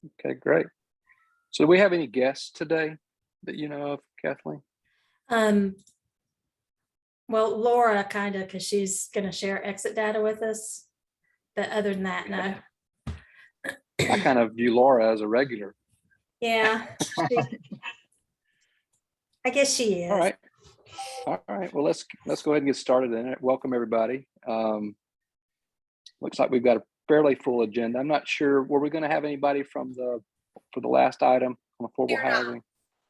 Okay, great. So do we have any guests today that you know of, Kathleen? Well, Laura kind of, because she's going to share exit data with us. But other than that, no. I kind of view Laura as a regular. Yeah, I guess she is. All right. All right. Well, let's go ahead and get started then. Welcome everybody. Looks like we've got a fairly full agenda. I'm not sure, were we going to have anybody for the last item on affordable housing?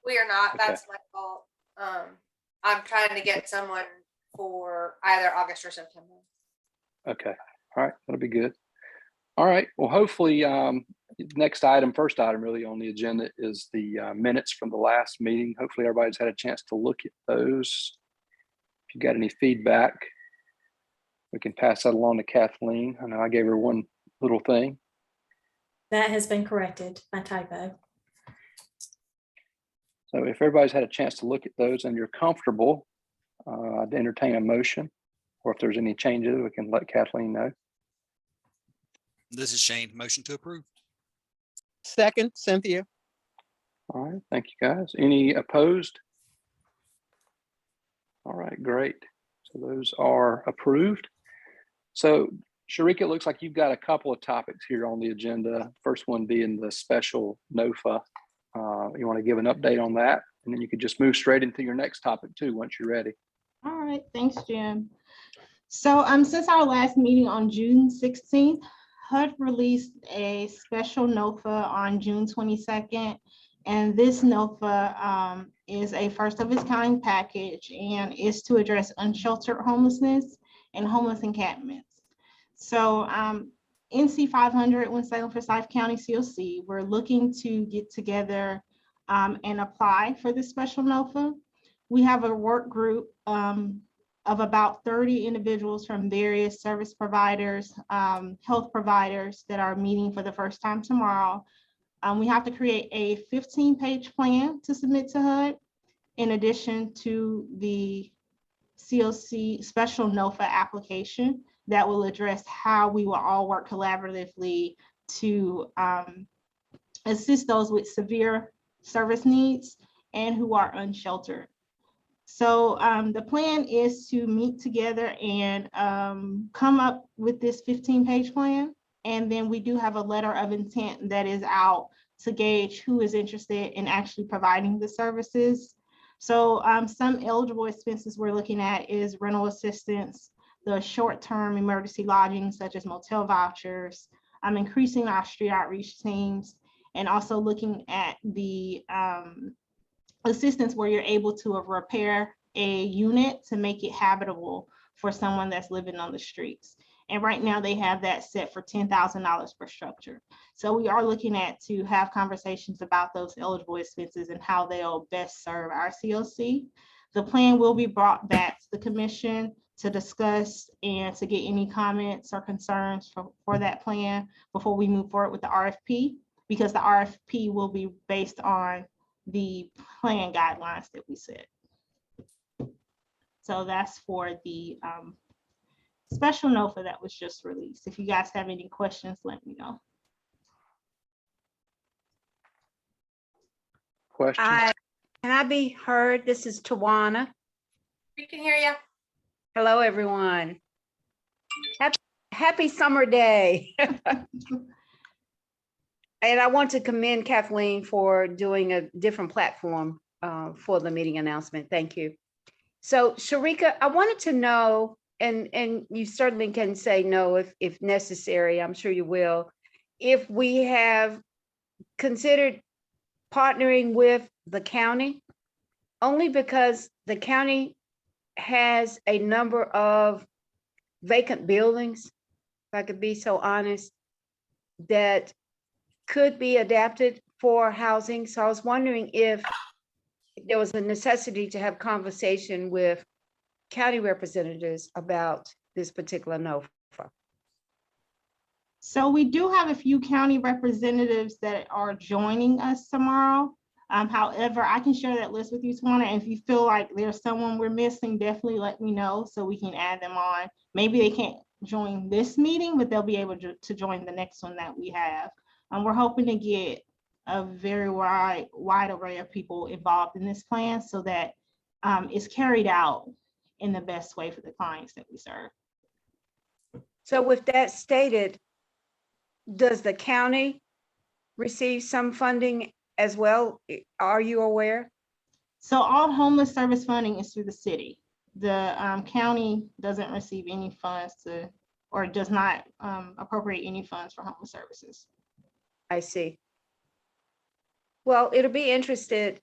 We are not. Okay. That's my fault. I'm trying to get someone for either August or September. Okay. All right. That'll be good. All right. Well, hopefully, first item really on the agenda is the minutes from the last meeting. Hopefully everybody's had a chance to look at those. If you got any feedback, we can pass that along to Kathleen. I know I gave her one little thing. That has been corrected, my typo. So if everybody's had a chance to look at those and you're comfortable, I'd entertain a motion, or if there's any changes, we can let Kathleen know. This is Shane. Motion to approve. Second, Cynthia. All right, thank you guys. Any opposed? All right, great. So those are approved. So Sharika, it looks like you've got a couple of topics here on the agenda. First one being the special NOFA. You want to give an update on that? And then you could just move straight into your next topic too, once you're ready. All right, thanks, Jim. So since our last meeting on June 16th, HUD released a special NOFA on June 22nd. And this NOFA is a first of its kind package and is to address unsheltered homelessness and homeless encampments. So NC 500, Winston-Salem Forsyth County COC, we're looking to get together and apply for this special NOFA. We have a work group of about 30 individuals from various service providers, health providers that are meeting for the first time tomorrow. We have to create a 15-page plan to submit to HUD, in addition to the COC special NOFA application that will address how we will all work collaboratively to assist those with severe service needs and who are unsheltered. So the plan is to meet together and come up with this 15-page plan. And then we do have a letter of intent that is out to gauge who is interested in actually providing the services. So some eligible expenses we're looking at is rental assistance, the short-term emergency lodging such as motel vouchers, increasing our street outreach teams, and also looking at the assistance where you're able to repair a unit to make it habitable for someone that's living on the streets. And right now they have that set for $10,000 per structure. So we are looking at to have conversations about those eligible expenses and how they'll best serve our COC. The plan will be brought back to the commission to discuss and to get any comments or concerns for that plan before we move forward with the RFP, because the RFP will be based on the plan guidelines that we set. So that's for the special NOFA that was just released. If you guys have any questions, let me know. Questions? Can I be heard? This is Tawana. We can hear you. Hello, everyone. Happy summer day. And I want to commend Kathleen for doing a different platform for the meeting announcement. Thank you. So Sharika, I wanted to know, and you certainly can say no if necessary, I'm sure you will, if we have considered partnering with the county, only because the county has a number of vacant buildings, if I could be so honest, that could be adapted for housing. So I was wondering if there was a necessity to have conversation with county representatives about this particular NOFA. So we do have a few county representatives that are joining us tomorrow. However, I can share that list with you, Tawana. And if you feel like there's someone we're missing, definitely let me know so we can add them on. Maybe they can't join this meeting, but they'll be able to join the next one that we have. We're hoping to get a very wide array of people involved in this plan so that it's carried out in the best way for the clients that we serve. So with that stated, does the county receive some funding as well? Are you aware? So all homeless service funding is through the city. The county doesn't receive any funds or does not appropriate any funds for homeless services. I see. Well, it'll be interested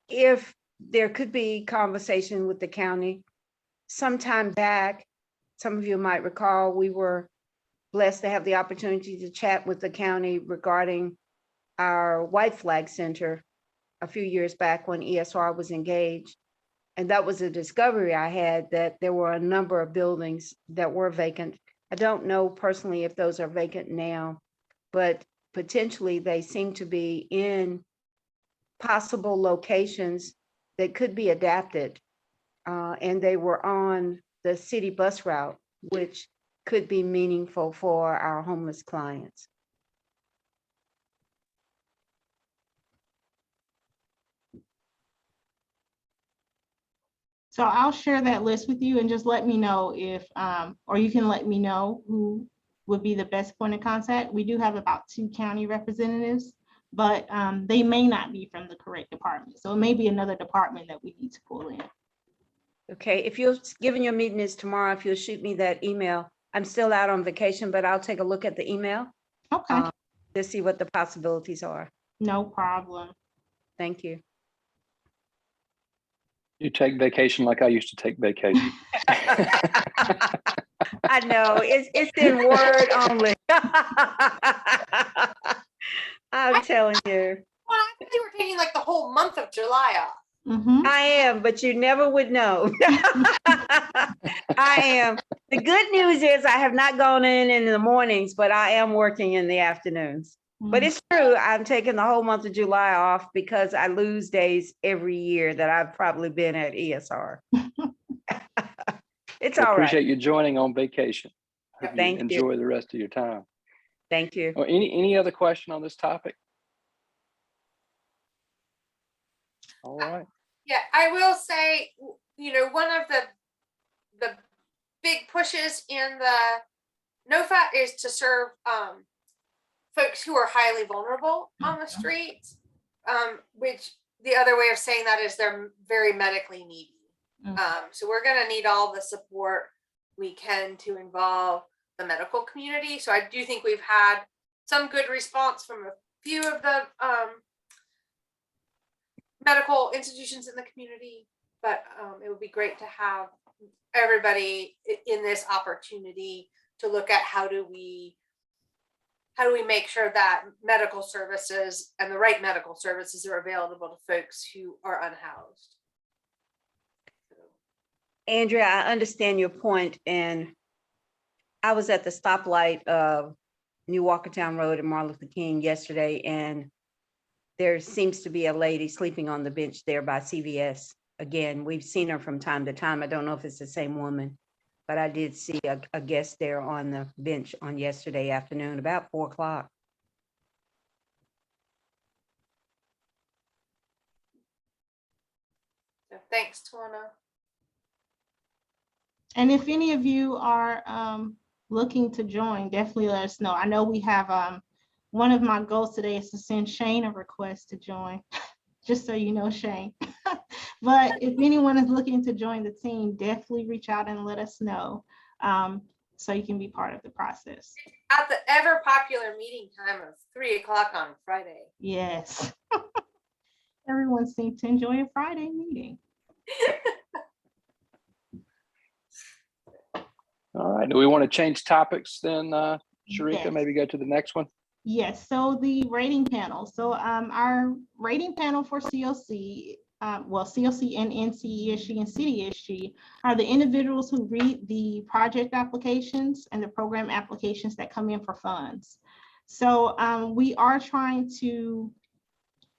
if there could be conversation with the county. Sometime back, some of you might recall, we were blessed to have the opportunity to chat with the county regarding our White Flag Center a few years back when ESR was engaged. And that was a discovery I had, that there were a number of buildings that were vacant. I don't know personally if those are vacant now, but potentially they seem to be in possible locations that could be adapted. And they were on the city bus route, which could be meaningful for our homeless clients. So I'll share that list with you and just let me know if, or you can let me know who would be the best point of contact. We do have about 2 county representatives, but they may not be from the correct department. So it may be another department that we need to pull in. Okay, if you're, given your meeting is tomorrow, if you'll shoot me that email. I'm still out on vacation, but I'll take a look at the email Okay, to see what the possibilities are. no problem. Thank you. You take vacation like I used to take vacation. I know, it's in word only. I'm telling you, Well, I think you were taking like the whole month of July off. Mhm. I am, but you never would know. I am. The good news is I have not gone in the mornings, but I am working in the afternoons. But it's true, I'm taking the whole month of July off because I lose days every year that I've probably been at ESR. It's I all right. appreciate you joining on vacation. Hope you Thank you. enjoy the rest of your time. Thank you. Or any other question on this topic? All right. Yeah, I will say, you know, one of the big pushes in the NOFA is to serve folks who are highly vulnerable on the streets, which the other way of saying that is they're very medically needy. So we're going to need all the support we can to involve the medical community. So I do think we've had some good response from a few of the medical institutions in the community, but it would be great to have everybody in this opportunity to look at how do we make sure that medical services and the right medical services are available to folks who are unhoused. Andrea, I understand your point, and I was at the stoplight of New Walkertown Road and Martin Luther King yesterday, and there seems to be a lady sleeping on the bench there by CVS. Again, we've seen her from time to time. I don't know if it's the same woman, but I did see a guest there on the bench on yesterday afternoon, about 4 o'clock. So thanks, Tawana. And if any of you are looking to join, definitely let us know. I know we have one of my goals today is to send Shane a request to join, just so you know, Shane. But if anyone is looking to join the team, definitely reach out and let us know so you can be part of the process. At the ever popular meeting time of 3 o'clock on Friday. Yes. Everyone seems to enjoy a Friday meeting. All right. Do we want to change topics then, Sharika? Yes. Maybe go to the next one? Yes, so the rating panel. So our rating panel for COC, COC and NCESG and CityESG are the individuals who read the project applications and the program applications that come in for funds. So we are trying to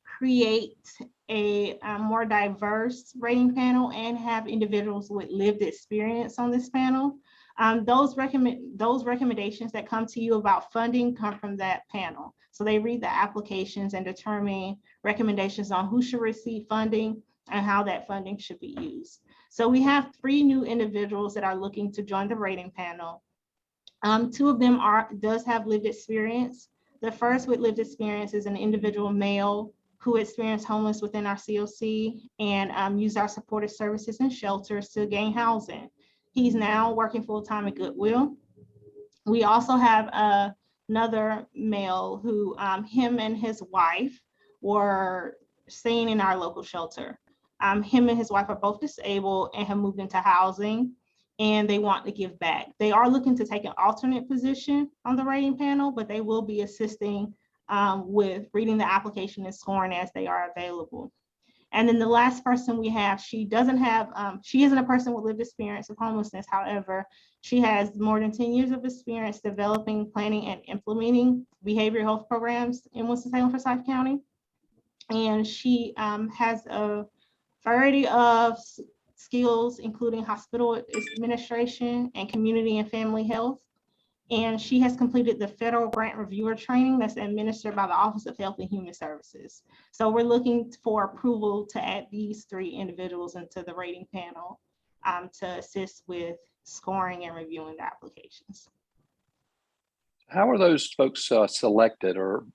create a more diverse rating panel and have individuals with lived experience on this panel. Those recommendations that come to you about funding come from that panel. So they read the applications and determine recommendations on who should receive funding and how that funding should be used. So we have 3 new individuals that are looking to join the rating panel. 2 of them does have lived experience. The first with lived experience is an individual male who experienced homeless within our COC and used our supportive services and shelters to gain housing. He's now working full-time at Goodwill. We also have another male who him and his wife were staying in our local shelter. Him and his wife are both disabled and have moved into housing, and they want to give back. They are looking to take an alternate position on the rating panel, but they will be assisting with reading the application and scoring as they are available. And then the last person we have, she isn't a person with lived experience of homelessness. However, she has more than 10 years of experience developing, planning, and implementing behavioral health programs in Winston-Salem, Forsyth County. And she has a variety of skills, including hospital administration and community and family health. And she has completed the federal grant reviewer training that's administered by the Office of Health and Human Services. So we're looking for approval to add these 3 individuals into the rating panel to assist with scoring and reviewing the applications. How are those folks selected or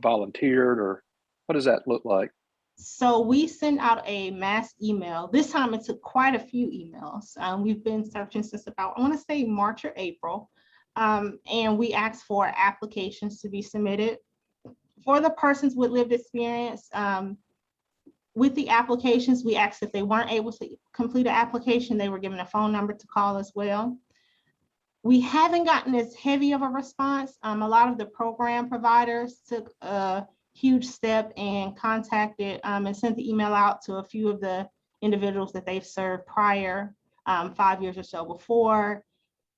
volunteered, or what does that look like? So we sent out a mass email. This time it took quite a few emails. We've been searching since about, I want to say March or April. And we asked for applications to be submitted. For the persons with lived experience, with the applications, we asked if they weren't able to complete an application, they were given a phone number to call as well. We haven't gotten as heavy of a response. A lot of the program providers took a huge step and contacted and sent the email out to a few of the individuals that they've served prior, 5 years or so before.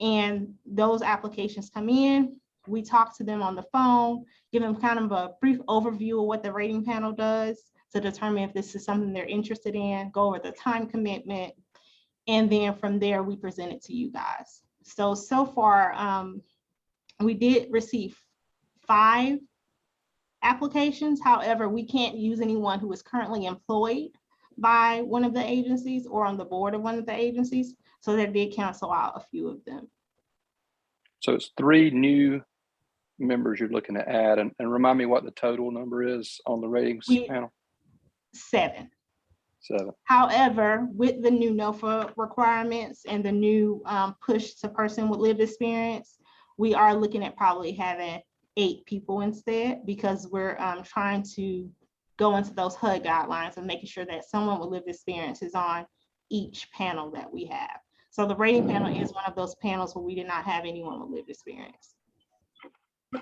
And those applications come in, we talk to them on the phone, give them kind of a brief overview of what the rating panel does to determine if this is something they're interested in, go over the time commitment, and then from there, we present it to you guys. So far, we did receive 5 applications. However, we can't use anyone who is currently employed by one of the agencies or on the board of one of the agencies. So they did cancel out a few of them. So it's 3 new members you're looking to add, and remind me what the total number is on the ratings panel. 7. 7. However, with the new NOFA requirements and the new push to person with lived experience, we are looking at probably having 8 people instead, because we're trying to go into those HUD guidelines and making sure that someone with lived experience is on each panel that we have. So the rating panel is one of those panels where we did not have anyone with lived experience.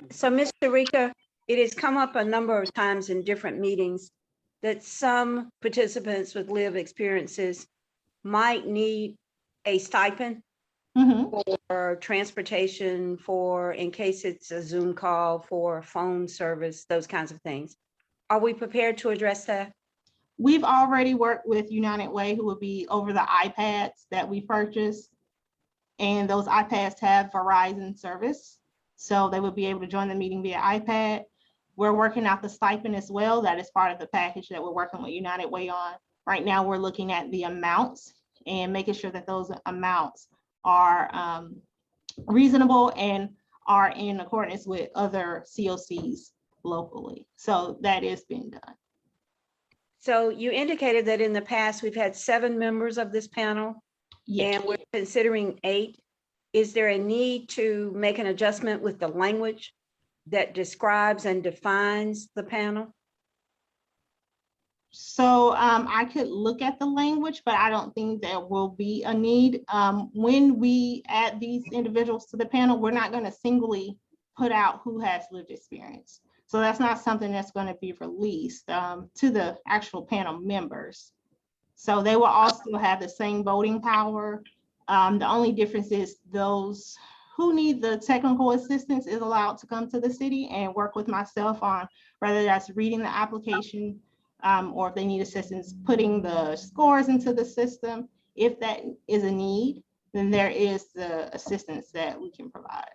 So, Ms. Sharika, it has come up a number of times in different meetings that some participants with lived experiences might need a stipend for transportation, for in case it's a Zoom call, for phone service, those kinds of things. Are we prepared to address that? We've already worked with United Way, who will be over the iPads that we purchased. And those iPads have Verizon service. So they would be able to join the meeting via iPad. We're working out the stipend as well. That is part of the package that we're working with United Way on. Right now, we're looking at the amounts and making sure that those amounts are reasonable and are in accordance with other COCs locally. So that is being done. So you indicated that in the past, we've had 7 members of this panel. Yes. And we're considering 8. Is there a need to make an adjustment with the language that describes and defines the panel? So I could look at the language, but I don't think there will be a need. When we add these individuals to the panel, we're not going to singly put out who has lived experience. So that's not something that's going to be released to the actual panel members. So they will also have the same voting power. The only difference is those who need the technical assistance is allowed to come to the city and work with myself on whether that's reading the application or if they need assistance putting the scores into the system. If that is a need, then there is the assistance that we can provide.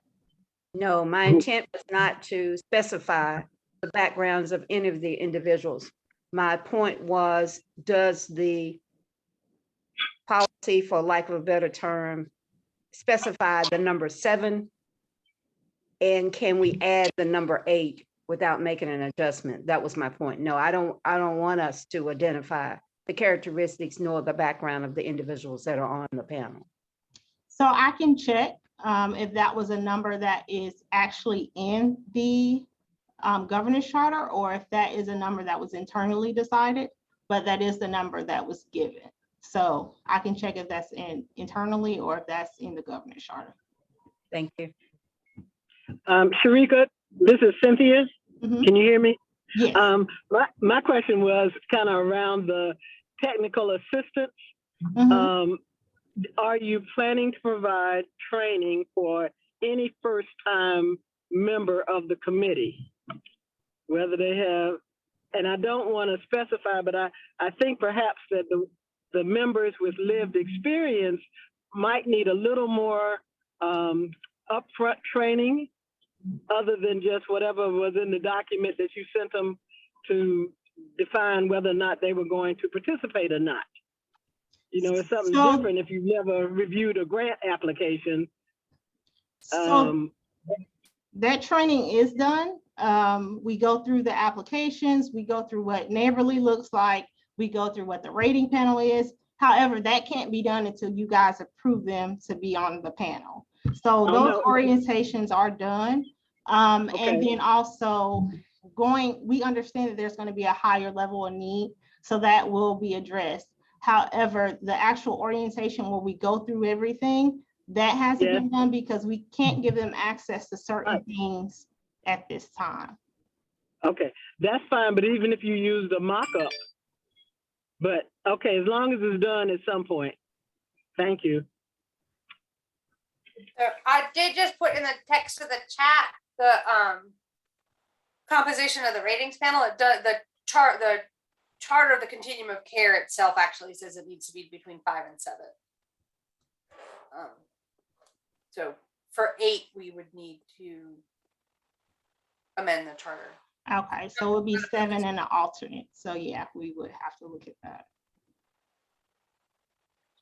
No, my intent was not to specify the backgrounds of any of the individuals. My point was, does the policy, for lack of a better term, specify the number 7? And can we add the number 8 without making an adjustment? That was my point. No, I don't want us to identify the characteristics nor the background of the individuals that are on the panel. So I can check if that was a number that is actually in the governance charter, or if that is a number that was internally decided, but that is the number that was given. So I can check if that's internally or if that's in the governance charter. Thank you. Sharika, this is Cynthia. Mhm. Can you hear me? Yes. My question was kind of around the technical assistance. Mhm. Are you planning to provide training for any first-time member of the committee? Whether they have, and I don't want to specify, but I think perhaps that the members with lived experience might need a little more upfront training other than just whatever was in the document that you sent them to define whether or not they were going to participate or not. You know, it's something So- different if you've never reviewed a grant application. So that training is done. We go through the applications, we go through what neighborly looks like, we go through what the rating panel is. However, that can't be done until you guys approve them to be on the panel. So those no. orientations are done. Okay. And then also we understand that there's going to be a higher level of need, so that will be addressed. However, the actual orientation where we go through everything, that hasn't been done because we can't give them access to certain things at this time. Okay, that's fine, but even if you use the mock-up, but okay, as long as it's done at some point. Thank you. So I did just put in the text of the chat, the composition of the ratings panel. It does the charter of the continuum of care itself actually says it needs to be between 5 and 7. So for 8, we would need to amend the charter. Okay, so it would be 7 and an alternate. So yeah, we would have to look at that.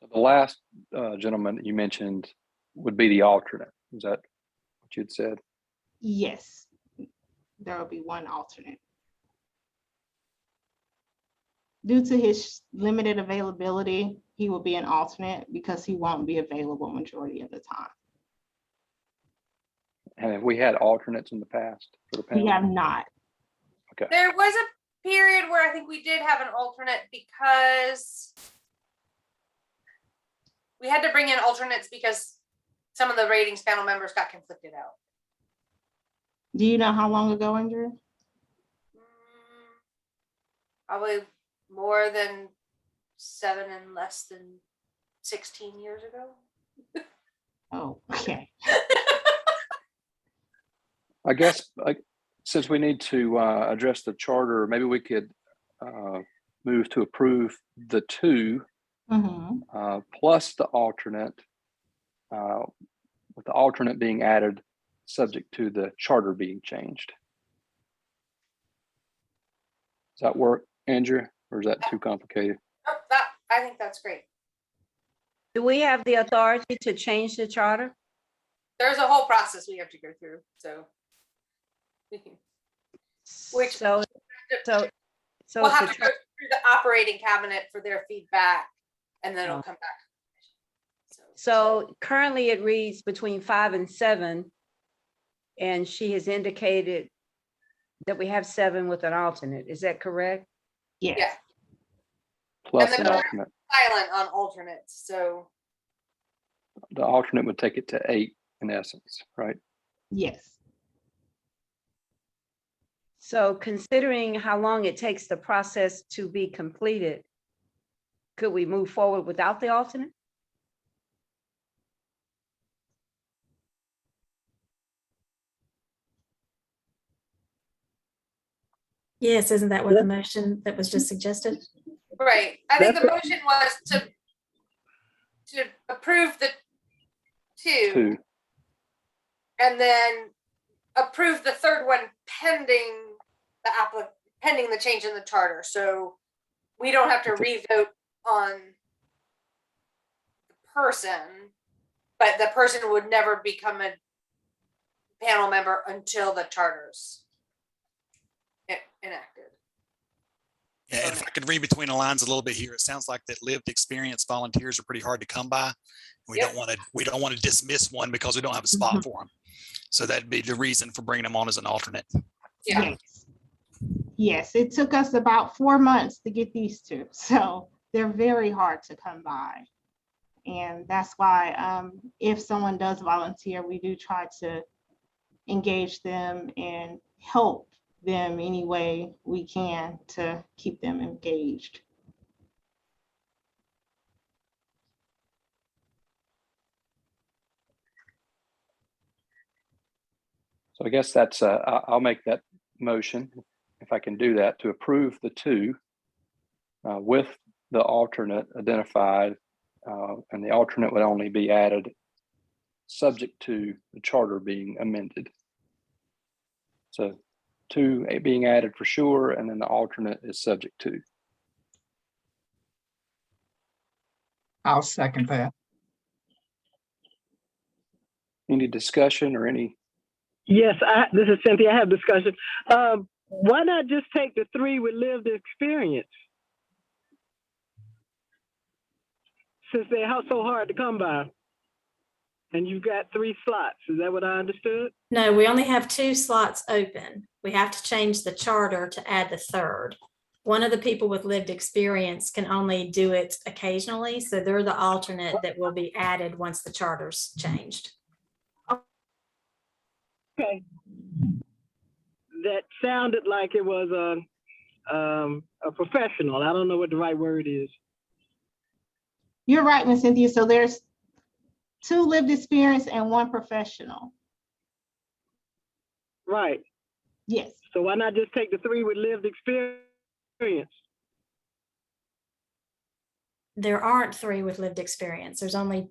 So the last gentleman that you mentioned would be the alternate. Is that what you'd said? Yes, there will be one alternate. Due to his limited availability, he will be an alternate because he won't be available majority of the time. And have we had alternates in the past for the panel? We have not. Okay. There was a period where I think we did have an alternate because we had to bring in alternates because some of the ratings panel members got conflicted out. Do you know how long ago, Andrew? Probably more than 7 and less than 16 years ago. Oh, okay. I guess since we need to address the charter, maybe we could move to approve the 2 Mhm. plus the alternate, with the alternate being added subject to the charter being changed. Does that work, Andrew, or is that too complicated? Oh, I think that's great. Do we have the authority to change the charter? There's a whole process we have to go through, so we can. Which- So We'll if have the to go through the operating cabinet for their feedback, and then it'll come back. So currently it reads between 5 and 7. And she has indicated that we have 7 with an alternate. Is that correct? Yes. Yeah. Plus And an then- alternate. Silent on alternates, so The alternate would take it to 8 in essence, right? Yes. So considering how long it takes the process to be completed, could we move forward without the alternate? Yes, isn't that what the motion that was just suggested? right. I think the motion was to approve the two. And then approve the third one pending pending the change in the charter. So we don't have to revote on the person, but the person would never become a panel member until the charter's enacted. Yeah, and if I could read between the lines a little bit here, it sounds like that lived experience volunteers are pretty hard to come by. We Yep. don't want to dismiss one because we don't have a spot for them. So that'd be the reason for bringing them on as an alternate. Yeah. Yes. Yes, it took us about 4 months to get these two, so they're very hard to come by. And that's why if someone does volunteer, we do try to engage them and help them any way we can to keep them engaged. So I guess that's, I'll make that motion, if I can do that, to approve the two with the alternate identified, and the alternate would only be added subject to the charter being amended. So two being added for sure, and then the alternate is subject to. I'll second that. Any discussion or any? Yes, this is Cynthia. I have discussion. Why not just take the 3 with lived experience? Since they're so hard to come by. And you've got 3 slots. Is that what I understood? No, we only have 2 slots open. We have to change the charter to add the third. One of the people with lived experience can only do it occasionally, so they're the alternate that will be added once the charter's changed. Okay. That sounded like it was a professional. I don't know what the right word is. You're right, Ms. Cynthia. So there's 2 lived experience and 1 professional. Right. Yes. So why not just take the 3 with lived experience? There aren't 3 with lived experience. There's only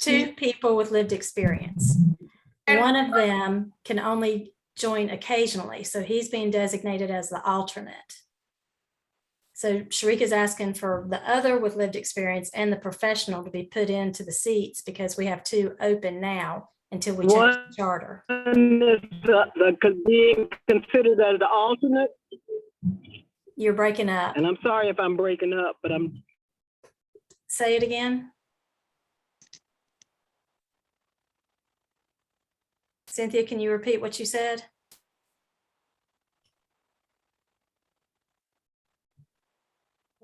2 people with lived experience. One of them can only join occasionally, so he's being designated as the alternate. So Sharika's asking for the other with lived experience and the professional to be put into the seats because we have 2 open now until we change the charter. One is being considered as the alternate. You're breaking up. And I'm sorry if I'm breaking up, but I'm. Say it again. Cynthia, can you repeat what you said?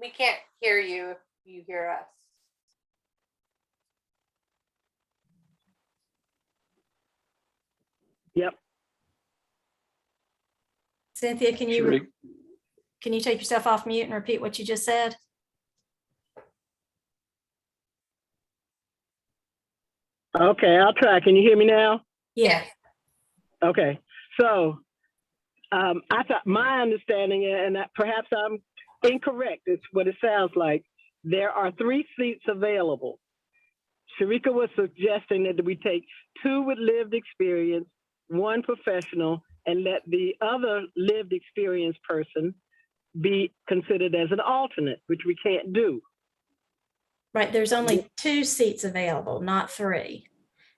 We can't hear you if you hear us. Yep. Cynthia, can you take yourself off mute and repeat what you just said? Okay, I'll try. Can you hear me now? Yeah. Okay. So I thought my understanding, and perhaps I'm incorrect, is what it sounds like. There are 3 seats available. Sharika was suggesting that we take 2 with lived experience, 1 professional, and let the other lived experience person be considered as an alternate, which we can't do. Right, there's only 2 seats available, not 3.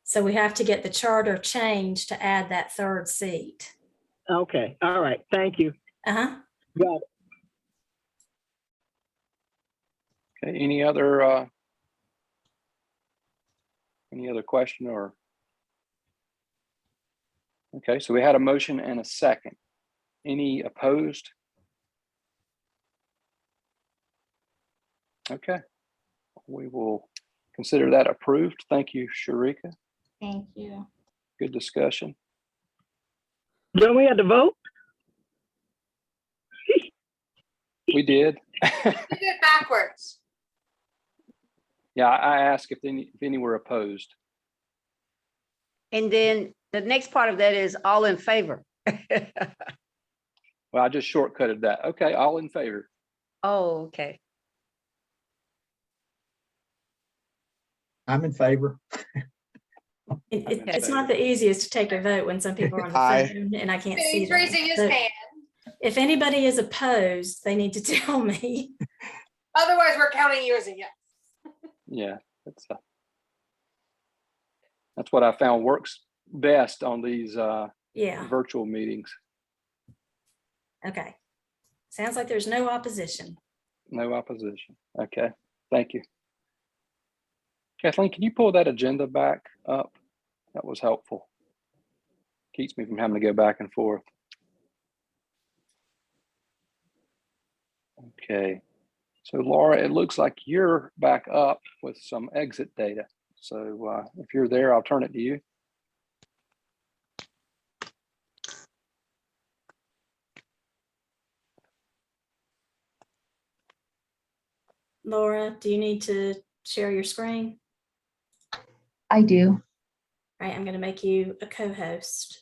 So we have to get the charter changed to add that 3rd seat. Okay, all right, thank you. Uh-huh. Got it. Okay, any other question or? Okay, so we had a motion and a second. Any opposed? Okay, we will consider that approved. Thank you, Sharika. Thank you. Good discussion. Don't we have to vote? We did. We did it backwards. Yeah, I asked if any were opposed. And then the next part of that is all in favor. Well, I just shortcutted that. Okay, all in favor. Oh, okay. I'm in favor. It's not the easiest to take a vote when some people are on the Aye. phone and I can't see He's them. raising his So hand. if anybody is opposed, they need to tell me. Otherwise, we're counting you as a yes. Yeah, that's what I found works best on these Yeah, virtual meetings. okay. Sounds like there's no opposition. No opposition. Okay, thank you. Kathleen, can you pull that agenda back up? That was helpful. Keeps me from having to go back and forth. Okay, so Laura, it looks like you're back up with some exit data. So if you're there, I'll turn it to you. Laura, do you need to share your screen? I do. All right, I'm going to make you a co-host.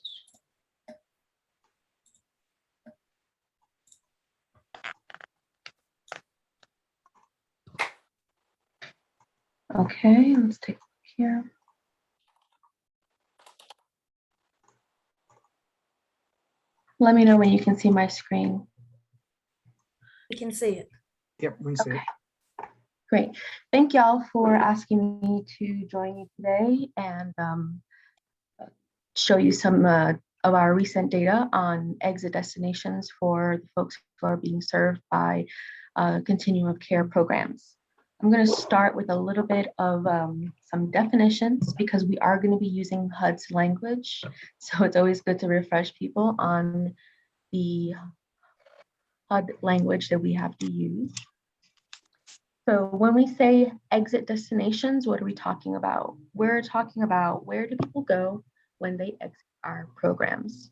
Okay, let's take a look here. Let me know when you can see my screen. You can see it. Yep, we can see it. Okay. Great. Thank y'all for asking me to join you today and show you some of our recent data on exit destinations for the folks who are being served by continuum of care programs. I'm going to start with a little bit of some definitions because we are going to be using HUD's language. So it's always good to refresh people on the HUD language that we have to use. So when we say exit destinations, what are we talking about? We're talking about where do people go when they exit our programs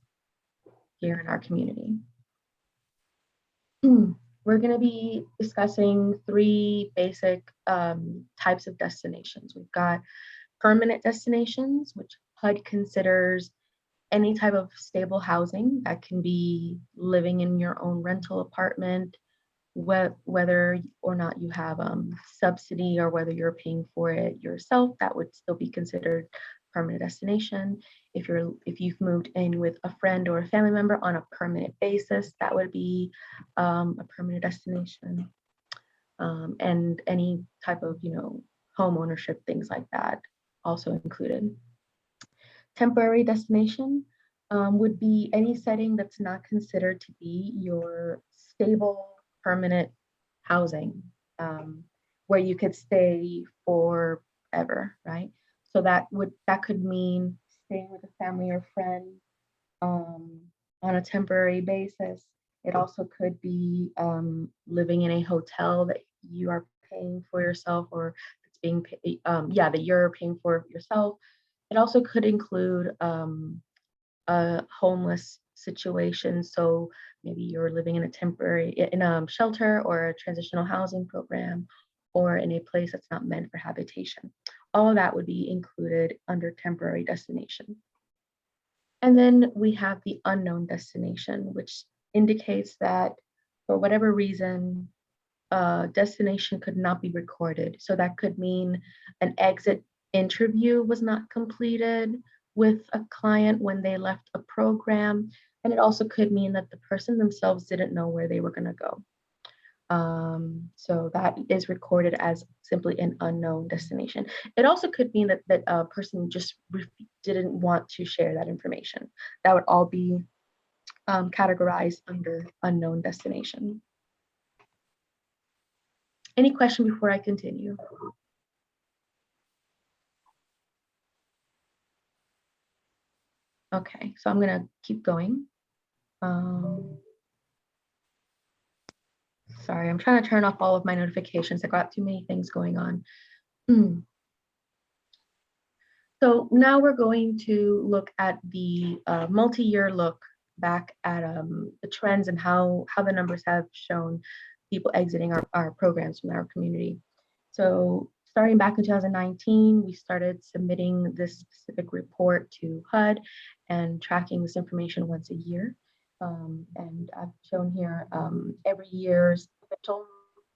here in our community. We're going to be discussing three basic types of destinations. We've got permanent destinations, which HUD considers any type of stable housing. That can be living in your own rental apartment, whether or not you have subsidy or whether you're paying for it yourself, that would still be considered permanent destination. If you've moved in with a friend or a family member on a permanent basis, that would be a permanent destination. And any type of, home ownership, things like that, also included. Temporary destination would be any setting that's not considered to be your stable permanent housing, where you could stay forever, right? So that could mean staying with a family or friend on a temporary basis. It also could be living in a hotel that you are paying for yourself, or it's being paid, that you're paying for yourself. It also could include a homeless situation. So maybe you're living in a shelter or a transitional housing program, or in a place that's not meant for habitation. All of that would be included under temporary destination. And then we have the unknown destination, which indicates that for whatever reason, destination could not be recorded. So that could mean an exit interview was not completed with a client when they left a program. And it also could mean that the person themselves didn't know where they were going to go. So that is recorded as simply an unknown destination. It also could mean that a person just didn't want to share that information. That would all be categorized under unknown destination. Any question before I continue? Okay, so I'm gonna keep going. Sorry, I'm trying to turn off all of my notifications. I got too many things going on. So now we're going to look at the multi-year look back at the trends and how the numbers have shown people exiting our programs from our community. So starting back in 2019, we started submitting this specific report to HUD and tracking this information once a year. And I've shown here every year's official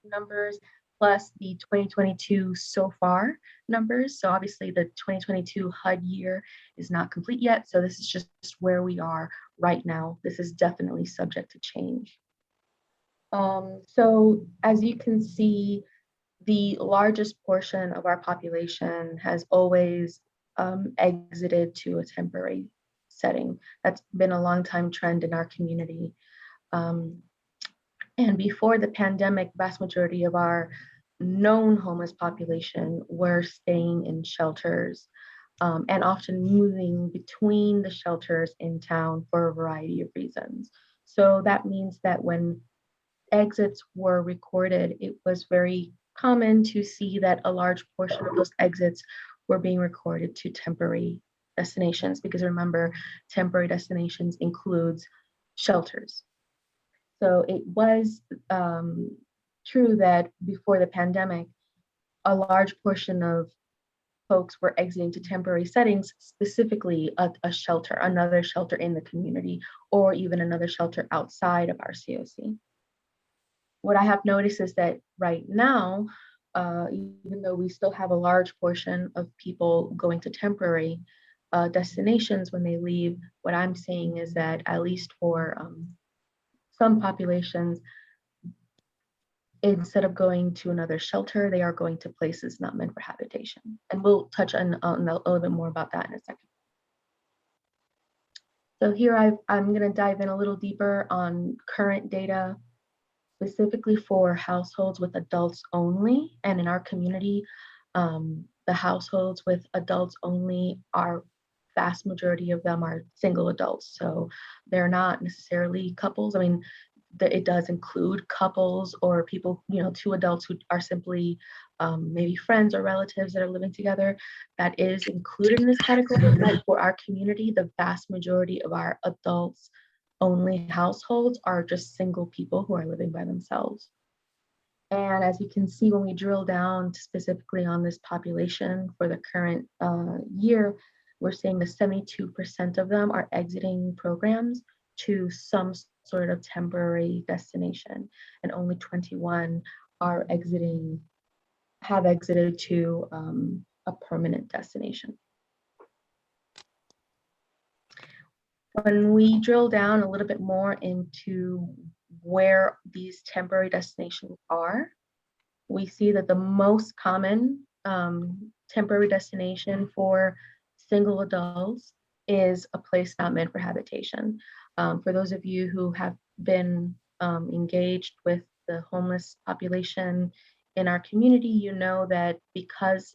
numbers, plus the 2022 so far numbers. So obviously the 2022 HUD year is not complete yet. So this is just where we are right now. This is definitely subject to change. So as you can see, the largest portion of our population has always exited to a temporary setting. That's been a long time trend in our community. And before the pandemic, vast majority of our known homeless population were staying in shelters and often moving between the shelters in town for a variety of reasons. So that means that when exits were recorded, it was very common to see that a large portion of those exits were being recorded to temporary destinations, because remember, temporary destinations includes shelters. So it was true that before the pandemic, a large portion of folks were exiting to temporary settings, specifically a shelter, another shelter in the community, or even another shelter outside of our COC. What I have noticed is that right now, even though we still have a large portion of people going to temporary destinations when they leave, what I'm seeing is that at least for some populations, instead of going to another shelter, they are going to places not meant for habitation. And we'll touch on a little bit more about that in a second. So here I'm going to dive in a little deeper on current data, specifically for households with adults only. And in our community, the households with adults only, are vast majority of them are single adults. So they're not necessarily couples. I mean, it does include couples or people, two adults who are simply maybe friends or relatives that are living together. That is included in this category. But for our community, the vast majority of our adults only households are just single people who are living by themselves. And as you can see, when we drill down specifically on this population for the current year, we're seeing that 72% of them are exiting programs to some sort of temporary destination, and only 21 are have exited to a permanent destination. When we drill down a little bit more into where these temporary destinations are, we see that the most common temporary destination for single adults is a place not meant for habitation. For those of you who have been engaged with the homeless population in our community, you know that because,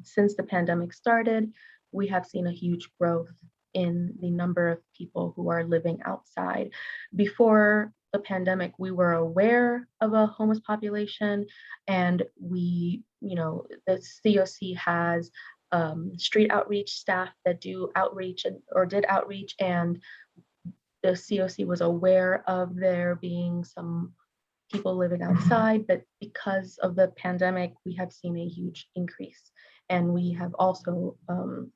since the pandemic started, we have seen a huge growth in the number of people who are living outside. Before the pandemic, we were aware of a homeless population, and we, the COC has street outreach staff that do outreach or did outreach, and the COC was aware of there being some people living outside, but because of the pandemic, we have seen a huge increase. And we have also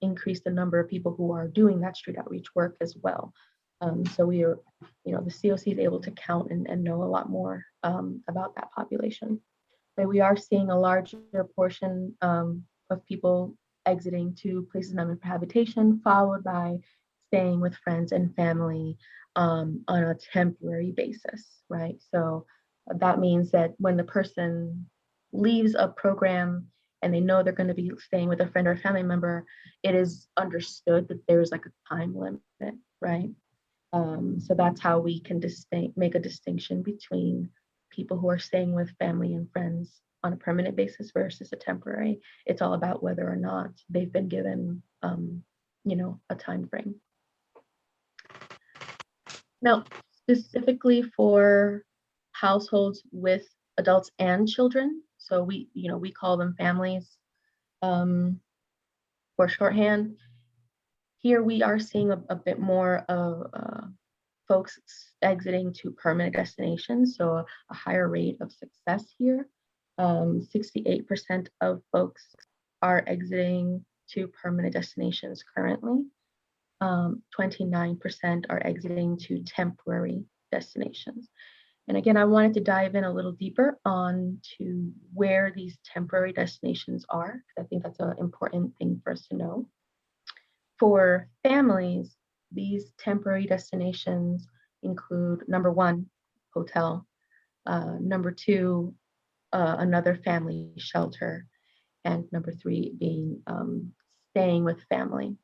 increased the number of people who are doing that street outreach work as well. So we are, the COC is able to count and know a lot more about that population. But we are seeing a larger portion of people exiting to places not meant for habitation, followed by staying with friends and family on a temporary basis, right? So that means that when the person leaves a program and they know they're going to be staying with a friend or a family member, it is understood that there's like a time limit, right? So that's how we can make a distinction between people who are staying with family and friends on a permanent basis versus a temporary. It's all about whether or not they've been given, a time frame. Now, specifically for households with adults and children, so we call them families for shorthand. Here we are seeing a bit more of folks exiting to permanent destinations, so a higher rate of success here. 68% of folks are exiting to permanent destinations currently. 29% are exiting to temporary destinations. And again, I wanted to dive in a little deeper on to where these temporary destinations are. I think that's an important thing for us to know. For families, these temporary destinations include number one, hotel, number two, another family shelter, and number three being staying with family.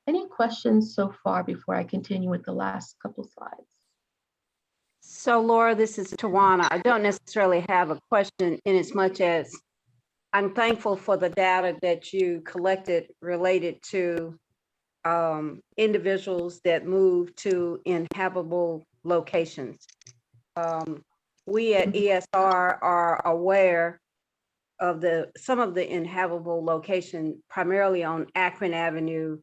Any questions so far before I continue with the last couple slides? So Laura, this is Tawana. I don't necessarily have a question in as much as I'm thankful for the data that you collected related to individuals that move to inhabitable locations. We at ESR are aware of some of the inhabitable location, primarily on Akron Avenue,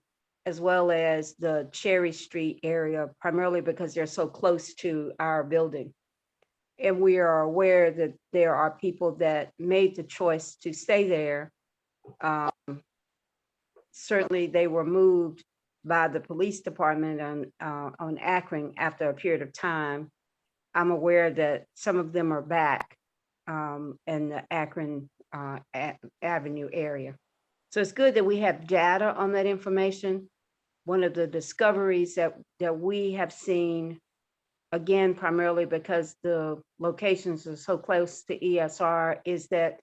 as well as the Cherry Street area, primarily because they're so close to our building. And we are aware that there are people that made the choice to stay there. Certainly they were moved by the police department on Akron after a period of time. I'm aware that some of them are back in the Akron Avenue area. So it's good that we have data on that information. One of the discoveries that we have seen, again, primarily because the locations are so close to ESR, is that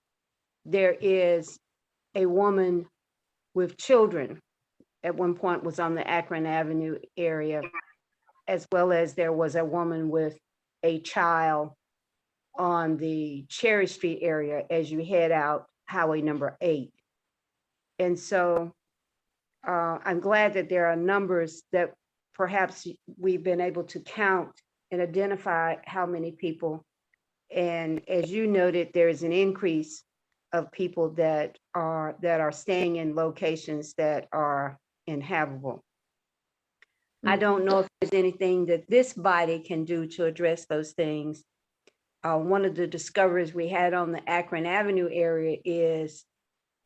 there is a woman with children at one point was on the Akron Avenue area, as well as there was a woman with a child on the Cherry Street area as you head out Highway number 8. And so I'm glad that there are numbers that perhaps we've been able to count and identify how many people. And as you noted, there is an increase of people that are staying in locations that are inhabitable. I don't know if there's anything that this body can do to address those things. One of the discoveries we had on the Akron Avenue area is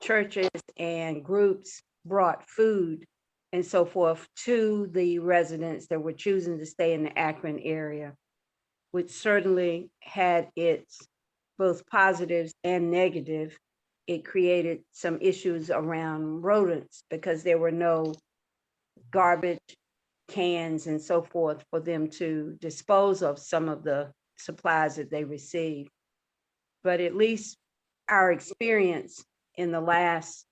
churches and groups brought food and so forth to the residents that were choosing to stay in the Akron area, which certainly had its both positives and negative. It created some issues around rodents because there were no garbage cans and so forth for them to dispose of some of the supplies that they received. But at least our experience in the last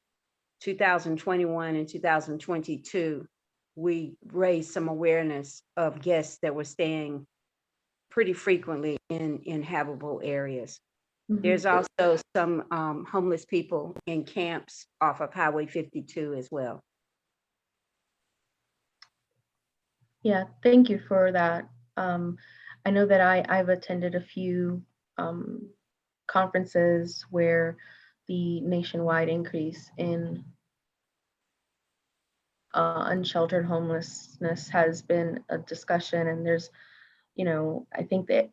2021 and 2022, we raised some awareness of guests that were staying pretty frequently in inhabitable areas. There's also some homeless people in camps off of Highway 52 as well. Yeah, thank you for that. I know that I've attended a few conferences where the nationwide increase in unsheltered homelessness has been a discussion, and there's, I think that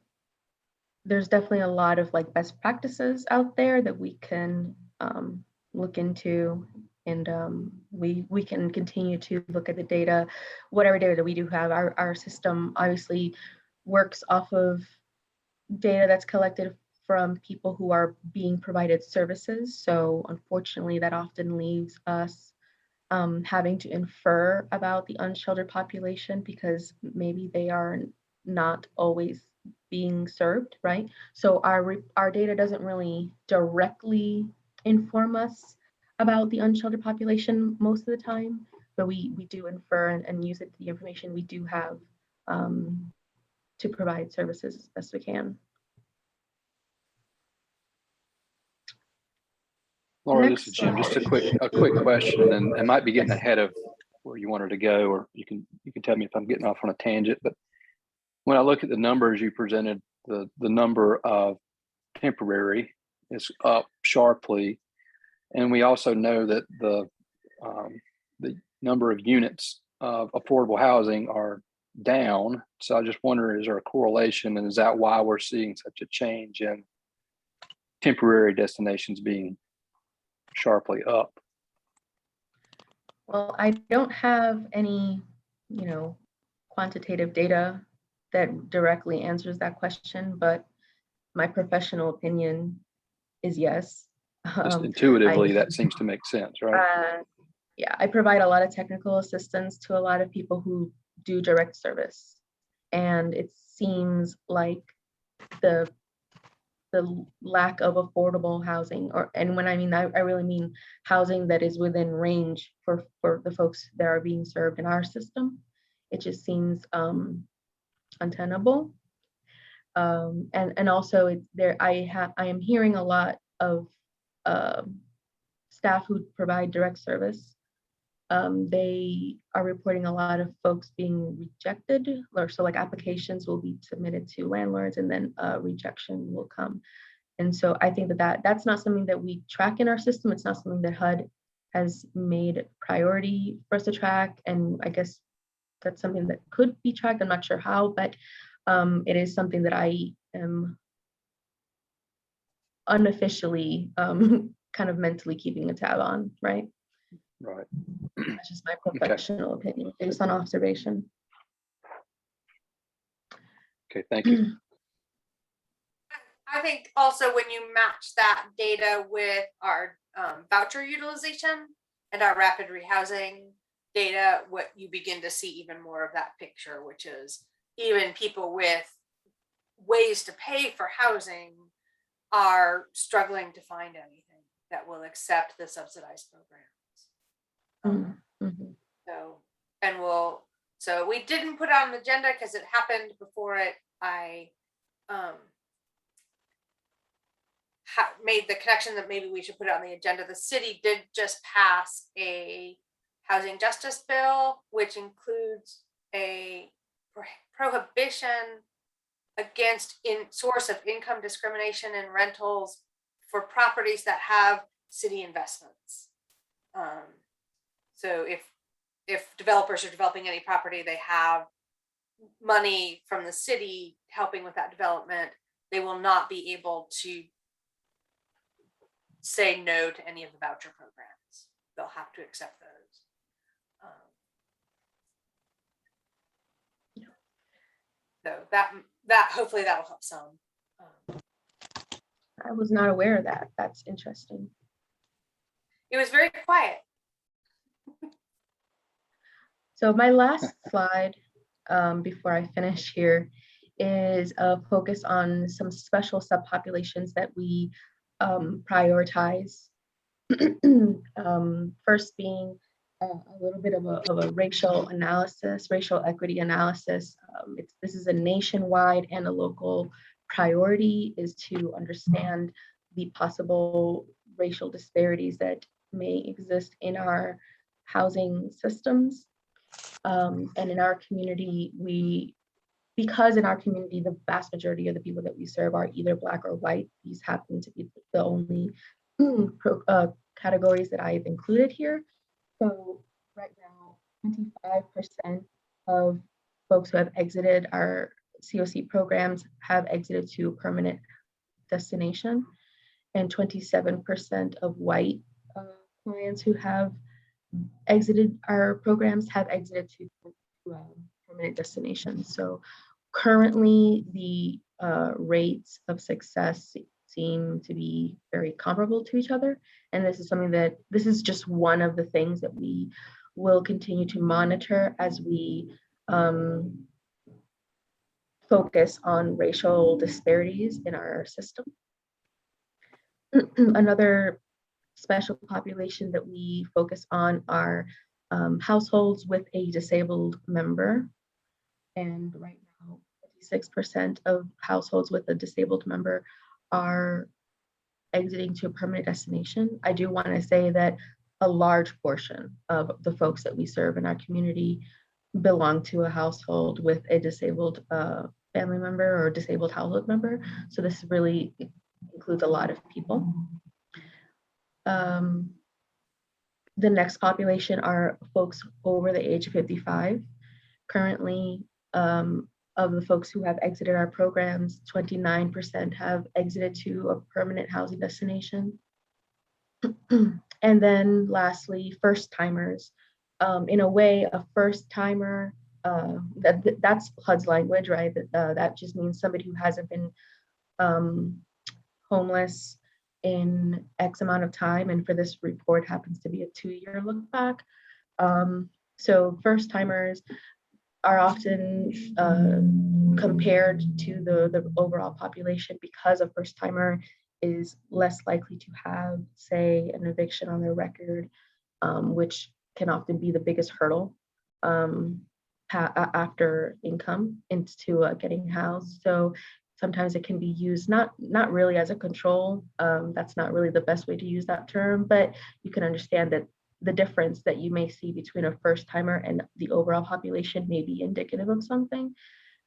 there's definitely a lot of like best practices out there that we can look into, and we can continue to look at the data, whatever data that we do have. Our system obviously works off of data that's collected from people who are being provided services. So unfortunately, that often leaves us having to infer about the unsheltered population because maybe they are not always being served, right? So our data doesn't really directly inform us about the unsheltered population most of the time, but we do infer and use it, the information we do have to provide services as best we can. Laura, this is Jim. Just a quick question, and I might be getting ahead of where you wanted to go, or you can tell me if I'm getting off on a tangent. But when I look at the numbers you presented, the number of temporary is up sharply, and we also know that the number of units of affordable housing are down. So I just wonder, is there a correlation, and is that why we're seeing such a change in temporary destinations being sharply up? Well, I don't have any quantitative data that directly answers that question, but my professional opinion is yes. Just intuitively, that seems to make sense, right? Yeah, I provide a lot of technical assistance to a lot of people who do direct service. And it seems like the lack of affordable housing, and when I mean that, I really mean housing that is within range for the folks that are being served in our system. It just seems untenable. And also I am hearing a lot of staff who provide direct service. They are reporting a lot of folks being rejected, or so like applications will be submitted to landlords and then rejection will come. And so I think that's not something that we track in our system. It's not something that HUD has made priority for us to track. And I guess that's something that could be tracked. I'm not sure how, but it is something that I am unofficially kind of mentally keeping a tab on, right? Right. That's just my professional opinion based on observation. Okay, thank you. I think also when you match that data with our voucher utilization and our rapid rehousing data, what you begin to see even more of that picture, which is even people with ways to pay for housing are struggling to find anything that will accept the subsidized programs. So we didn't put it on the agenda because it happened before I made the connection that maybe we should put it on the agenda. The city did just pass a housing justice bill, which includes a prohibition against source of income discrimination in rentals for properties that have city investments. So if developers are developing any property, they have money from the city helping with that development, they will not be able to say no to any of the voucher programs. They'll have to accept those. So that hopefully that will help some. I was not aware of that. That's interesting. It was very quiet. So my last slide before I finish here is a focus on some special subpopulations that we prioritize. First being a little bit of a racial analysis, racial equity analysis. This is a nationwide and a local priority, is to understand the possible racial disparities that may exist in our housing systems. And in our community, because in our community, the vast majority of the people that we serve are either Black or white. These happen to be the only categories that I've included here. So right now, 25% of folks who have exited our COC programs have exited to a permanent destination, and 27% of white clients who have exited our programs have exited to permanent destinations. So currently the rates of success seem to be very comparable to each other. And this is just one of the things that we will continue to monitor as we focus on racial disparities in our system. Another special population that we focus on are households with a disabled member. And right now, 56% of households with a disabled member are exiting to a permanent destination. I do want to say that a large portion of the folks that we serve in our community belong to a household with a disabled family member or disabled household member. So this really includes a lot of people. The next population are folks over the age of 55. Currently, of the folks who have exited our programs, 29% have exited to a permanent housing destination. And then lastly, first timers. In a way, a first timer that's HUD's language, right? That just means somebody who hasn't been homeless in X amount of time. And for this report happens to be a 2-year look back. So first timers are often compared to the overall population because a first timer is less likely to have, say, an eviction on their record, which can often be the biggest hurdle after income into getting housed. So sometimes it can be used not really as a control. That's not really the best way to use that term, but you can understand that the difference that you may see between a first timer and the overall population may be indicative of something.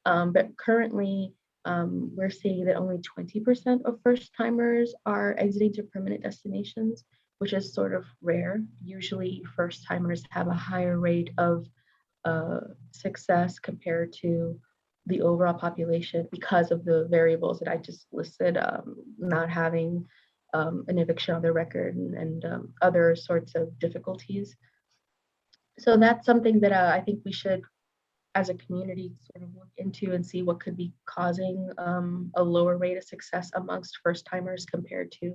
But currently, we're seeing that only 20% of first timers are exiting to permanent destinations, which is sort of rare. Usually first timers have a higher rate of success compared to the overall population because of the variables that I just listed, not having an eviction on their record and other sorts of difficulties. So that's something that I think we should, as a community, sort of look into and see what could be causing a lower rate of success amongst first timers compared to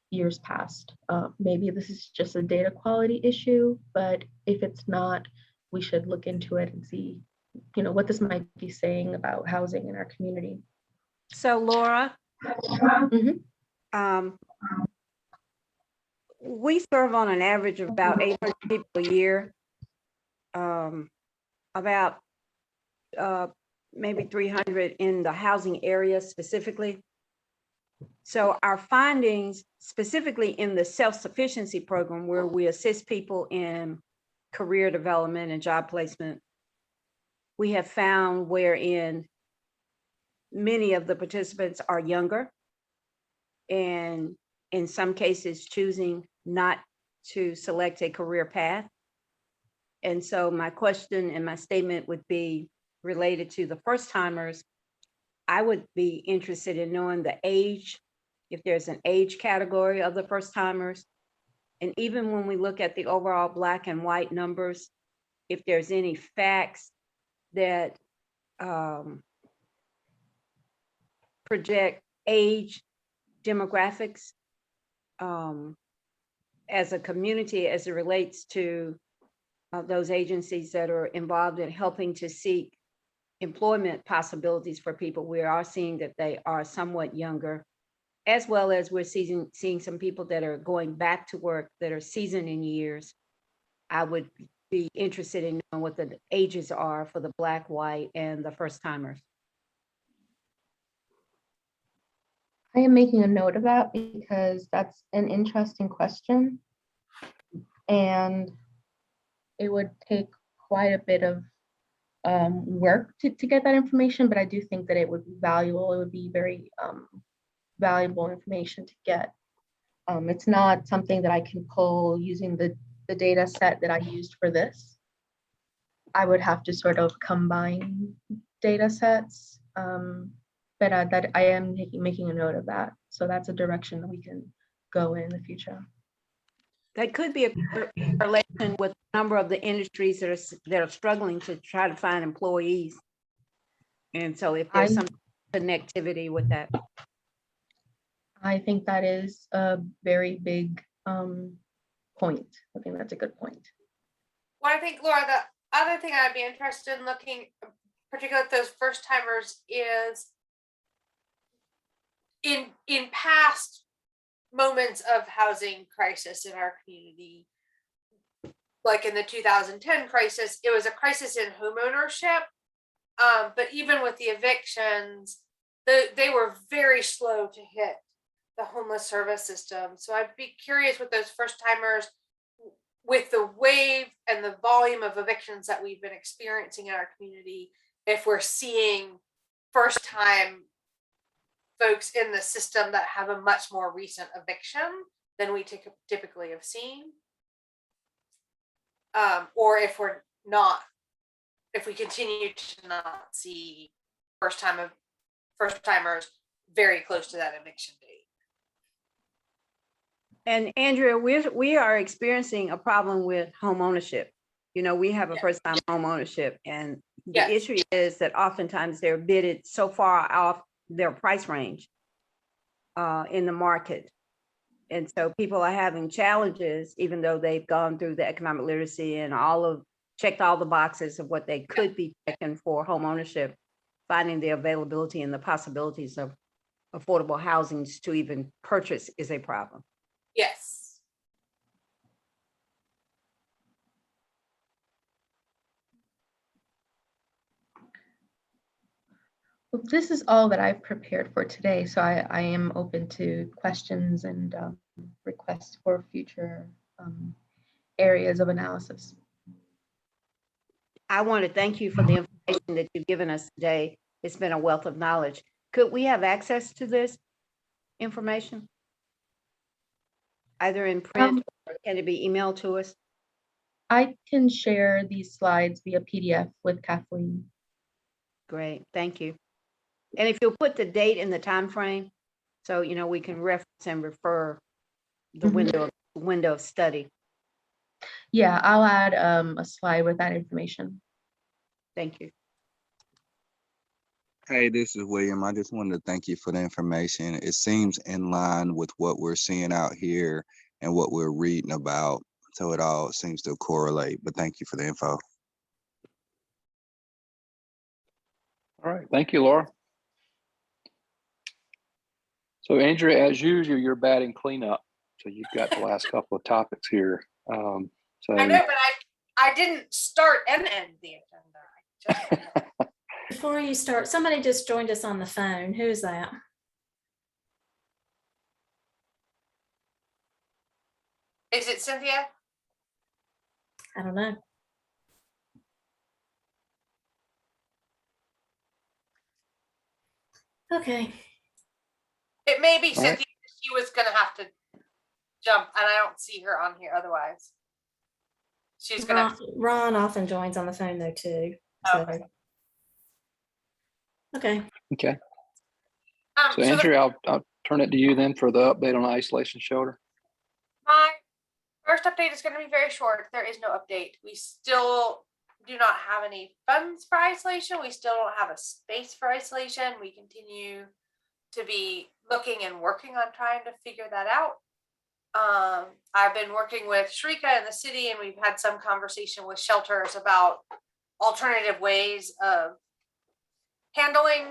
years past. Maybe this is just a data quality issue, but if it's not, we should look into it and see, what this might be saying about housing in our community. So Laura, Mhm. we serve on an average of about 800 people a year, about maybe 300 in the housing area specifically. So our findings, specifically in the self-sufficiency program, where we assist people in career development and job placement, we have found wherein many of the participants are younger, and in some cases choosing not to select a career path. And so my question and my statement would be related to the first timers. I would be interested in knowing the age, if there's an age category of the first timers. And even when we look at the overall Black and white numbers, if there's any facts that project age demographics as a community as it relates to those agencies that are involved in helping to seek employment possibilities for people. We are seeing that they are somewhat younger, as well as we're seeing some people that are going back to work that are seasoned in years. I would be interested in knowing what the ages are for the Black, white, and the first timers. I am making a note of that because that's an interesting question. And it would take quite a bit of work to get that information, but I do think that it would be valuable. It would be very valuable information to get. It's not something that I can pull using the data set that I used for this. I would have to sort of combine data sets, but that I am making a note of that. So that's a direction that we can go in the future. That could be a correlation with a number of the industries that are struggling to try to find employees. And so if there's some connectivity with that. I think that is a very big point. I think that's a good point. Well, I think, Laura, the other thing I'd be interested in looking, particularly at those first timers, is in past moments of housing crisis in our community, like in the 2010 crisis, it was a crisis in homeownership. But even with the evictions, they were very slow to hit the homeless service system. So I'd be curious with those first timers, with the wave and the volume of evictions that we've been experiencing in our community, if we're seeing first time folks in the system that have a much more recent eviction than we typically have seen. Or if we're not, if we continue to not see first timers very close to that eviction date. And Andrea, we are experiencing a problem with home ownership. We have a first time home ownership, and The Yes. issue is that oftentimes they're bidded so far off their price range in the market. And so people are having challenges, even though they've gone through the economic literacy and checked all the boxes of what they could be checking for home ownership, finding the availability and the possibilities of affordable housings to even purchase is a problem. Yes. Well, this is all that I've prepared for today, so I am open to questions and requests for future areas of analysis. I want to thank you for the information that you've given us today. It's been a wealth of knowledge. Could we have access to this information? Either in print or can it be emailed to us? I can share these slides via PDF with Kathleen. Great, thank you. And if you'll put the date and the time frame, so we can reference and refer the window of study. Yeah, I'll add a slide with that information. Thank you. Hey, this is William. I just wanted to thank you for the information. It seems in line with what we're seeing out here and what we're reading about. So it all seems to correlate, but thank you for the info. All right, thank you, Laura. So Andrea, as usual, you're batting cleanup. So you've got the last couple of topics here. So I know, but I didn't start and end the agenda. Before you start, somebody just joined us on the phone. Who is that? Is it Cynthia? I don't know. Okay. It may be All Cynthia. right. She was gonna have to jump, and I don't see her on here otherwise. She's gonna. Ron often joins on the phone though too. So. Okay. Okay. Okay. So Andrea, I'll turn it to you then for the update on the isolation shelter. My first update is going to be very short. There is no update. We still do not have any funds for isolation. We still don't have a space for isolation. We continue to be looking and working on trying to figure that out. I've been working with Shrika in the city, and we've had some conversation with shelters about alternative ways of handling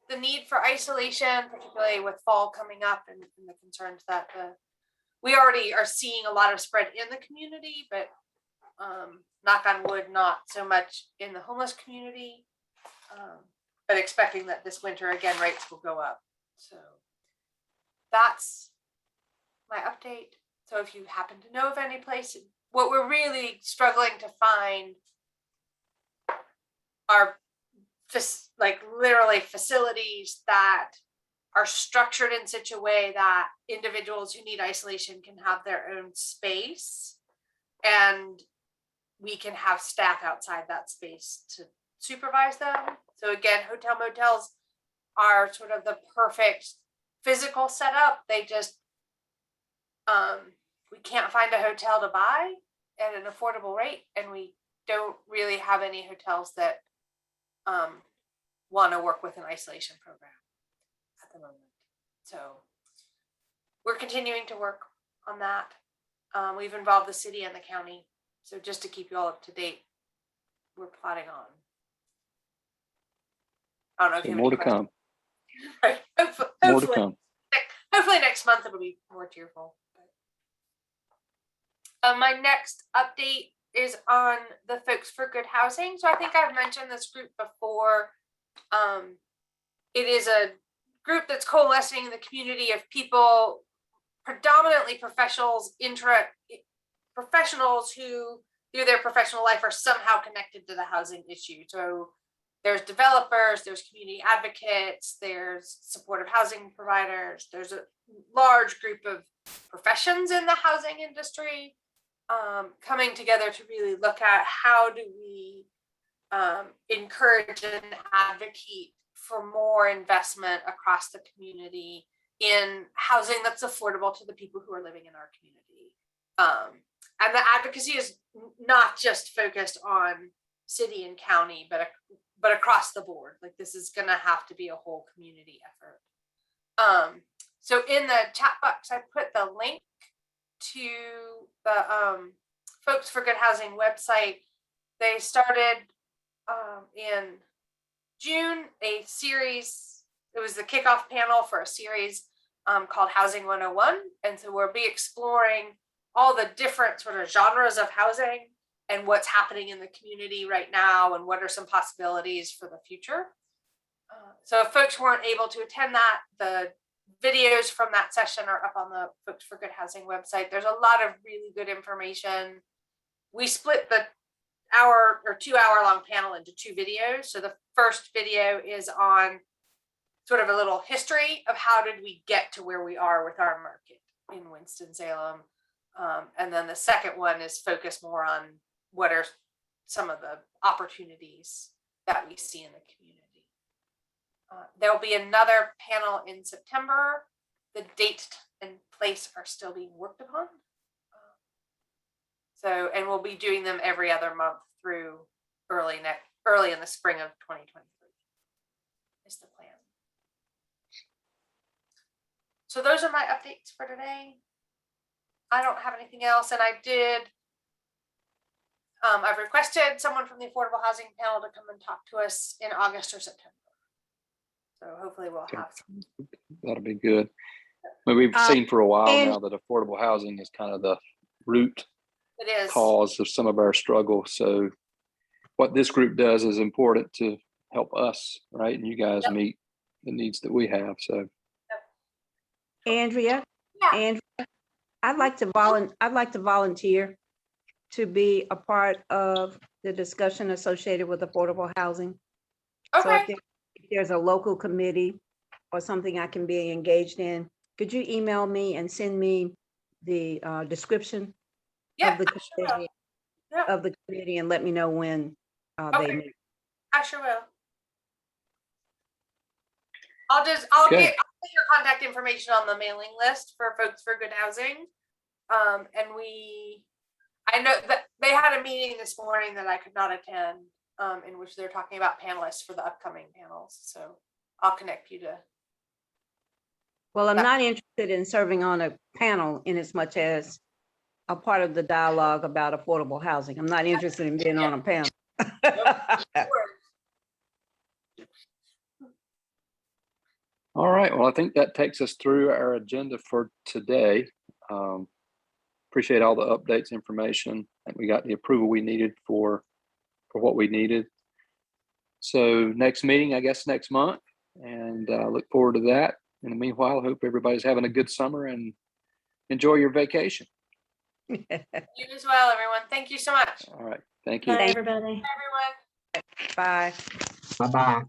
the need for isolation, particularly with fall coming up and the concerns that we already are seeing a lot of spread in the community, but knock on wood, not so much in the homeless community, but expecting that this winter, again, rates will go up. So that's my update. So if you happen to know of any place, what we're really struggling to find are like literally facilities that are structured in such a way that individuals who need isolation can have their own space, and we can have staff outside that space to supervise them. So again, hotel motels are sort of the perfect physical setup. They just we can't find a hotel to buy at an affordable rate, and we don't really have any hotels that want to work with an isolation program at the moment. So we're continuing to work on that. We've involved the city and the county. So just to keep you all up to date, we're plotting on. I don't know if you have more any to come. Right. More to come. Hopefully next month it'll be more cheerful. My next update is on the Folks for Good Housing. So I think I've mentioned this group before. It is a group that's coalescing in the community of people, predominantly professionals who through their professional life are somehow connected to the housing issue. So there's developers, there's community advocates, there's supportive housing providers, there's a large group of professions in the housing industry coming together to really look at how do we encourage and advocate for more investment across the community in housing that's affordable to the people who are living in our community. And the advocacy is not just focused on city and county, but across the board. Like this is gonna have to be a whole community effort. So in the chat box, I put the link to the Folks for Good Housing website. They started in June a series. It was the kickoff panel for a series called Housing 101. And so we'll be exploring all the different sort of genres of housing and what's happening in the community right now and what are some possibilities for the future. So if folks weren't able to attend that, the videos from that session are up on the Folks for Good Housing website. There's a lot of really good information. We split the 2-hour-long panel into 2 videos. So the first video is on sort of a little history of how did we get to where we are with our market in Winston-Salem. And then the second one is focused more on what are some of the opportunities that we see in the community. There'll be another panel in September. The date and place are still being worked upon. And we'll be doing them every other month through early in the spring of 2023 is the plan. So those are my updates for today. I don't have anything else, and I've requested someone from the Affordable Housing Panel to come and talk to us in August or September. So hopefully we'll have some. That'll be good. But we've seen for a while now that affordable housing is kind of the root cause of some of our struggle. So what this group does is important to help us, right? And you guys meet the needs that we have. So Andrea, I'd like to volunteer to be a part of the discussion associated with affordable housing. Okay. So if there's a local committee or something I can be engaged in, could you email me and send me the description of the committee, and let me know when they meet? I sure will. I'll get your contact information on the mailing list for Folks for Good Housing. I know that they had a meeting this morning that I could not attend, in which they're talking about panelists for the upcoming panels. So I'll connect you to. Well, I'm not interested in serving on a panel in as much as a part of the dialogue about affordable housing. I'm not interested in being on a panel. all right. Well, I think that takes us through our agenda for today. Appreciate all the updates, information, and we got the approval we needed for what we needed. So next meeting, I guess, next month, and look forward to that. In the meanwhile, I hope everybody's having a good summer and enjoy your vacation. You as well, everyone. Thank you so much. All right. Thank you. Bye, everybody. Bye, everyone. Bye. Bye-bye.